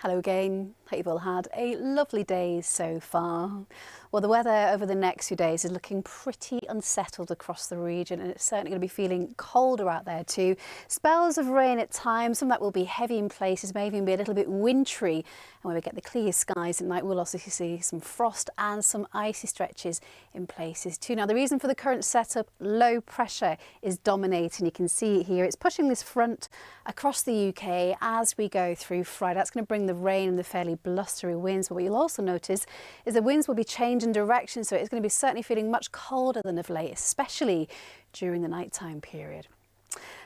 Hello again. Hope you've all had a lovely day so far. Well, the weather over the next few days is looking pretty unsettled across the region, and it's certainly going to be feeling colder out there too. Spells of rain at times, some of that will be heavy in places, may even be a little bit wintry. And when we get the clear skies at night, we'll also see some frost and some icy stretches in places too. Now, the reason for the current setup, low pressure is dominating. You can see it here. It's pushing this front across the UK as we go through Friday. That's going to bring the rain and the fairly blustery winds. But what you'll also notice is the winds will be changing direction, so it's going to be certainly feeling much colder than of late, especially during the nighttime period.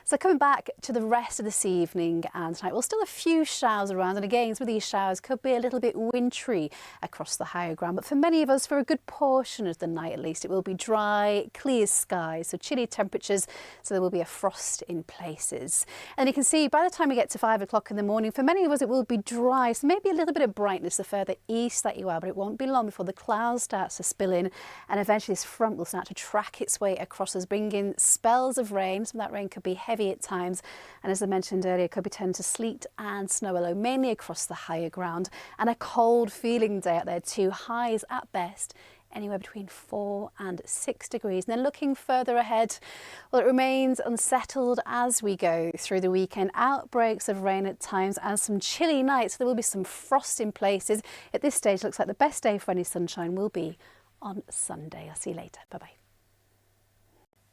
So coming back to the rest of this evening and tonight, well, still a few showers around, and again, some of these showers could be a little bit wintry across the higher ground, but for many of us, for a good portion of the night at least, it will be dry, clear skies, so chilly temperatures, so there will be a frost in places. And you can see by the time we get to 5 o'clock in the morning, for many of us it will be dry, so maybe a little bit of brightness the further east that you are, but it won't be long before the clouds start to spill in, and eventually this front will start to track its way across us, bringing spells of rain. Some of that rain could be heavy at times, and as I mentioned earlier, could be turned to sleet and snow, although mainly across the higher ground, and a cold feeling day out there too. Highs at best anywhere between 4 and 6 degrees. And then looking further ahead, well, it remains unsettled as we go through the weekend. Outbreaks of rain at times and some chilly nights. There will be some frost in places. At this stage, it looks like the best day for any sunshine will be on Sunday. I'll see you later. Bye-bye.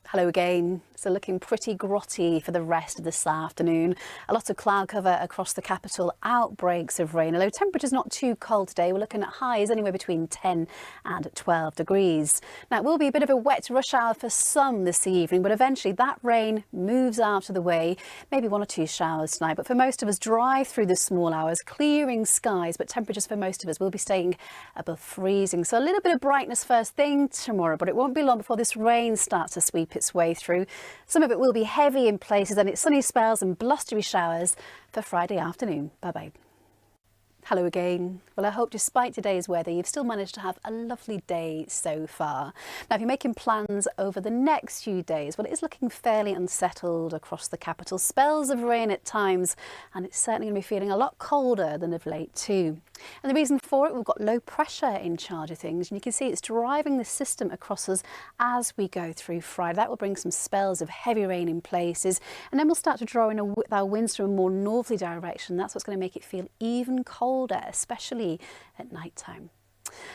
Hello again. So looking pretty grotty for the rest of this afternoon. A lot of cloud cover across the capital, outbreaks of rain. Although temperature's not too cold today, we're looking at highs anywhere between 10 and 12 degrees. Now, it will be a bit of a wet rush hour for some this evening, but eventually that rain moves out of the way. Maybe 1 or 2 showers tonight, but for most of us, dry through the small hours, clearing skies, but temperatures for most of us will be staying above freezing. So a little bit of brightness first thing tomorrow, but it won't be long before this rain starts to sweep its way through. Some of it will be heavy in places, and it's sunny spells and blustery showers for Friday afternoon. Bye-bye. Hello again. Well, I hope despite today's weather, you've still managed to have a lovely day so far. Now, if you're making plans over the next few days, well, it is looking fairly unsettled across the capital. Spells of rain at times, and it's certainly going to be feeling a lot colder than of late too. And the reason for it, we've got low pressure in charge of things, and you can see it's driving the system across us as we go through Friday. That will bring some spells of heavy rain in places, and then we'll start to draw in our winds from a more northerly direction. That's what's going to make it feel even colder, especially at night time.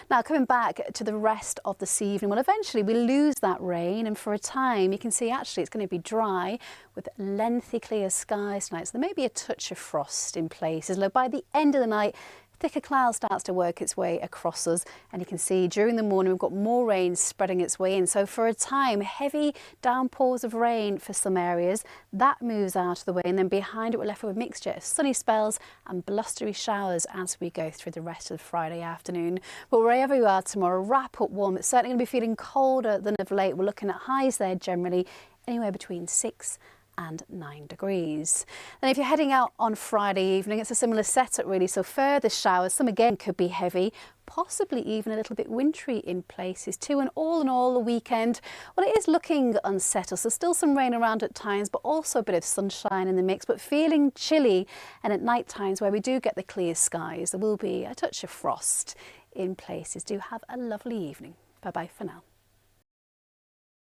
Now, coming back to the rest of this evening, well, eventually we lose that rain, and for a time you can see actually it's going to be dry with lengthy clear skies tonight. So there may be a touch of frost in places. Look, by the end of the night, thicker cloud starts to work its way across us, and you can see during the morning we've got more rain spreading its way in. So for a time, heavy downpours of rain for some areas, that moves out of the way, and then behind it we're left with a mixture of sunny spells and blustery showers as we go through the rest of the Friday afternoon. But wherever you are tomorrow, wrap up warm. It's certainly going to be feeling colder than of late. We're looking at highs there generally anywhere between 6 and 9 degrees. And if you're heading out on Friday evening, it's a similar setup really. So further showers, some again could be heavy, possibly even a little bit wintry in places too. And all in all, the weekend, well, it is looking unsettled. So still some rain around at times, but also a bit of sunshine in the mix, but feeling chilly. And at night times where we do get the clear skies, there will be a touch of frost in places. Do have a lovely evening. Bye-bye for now.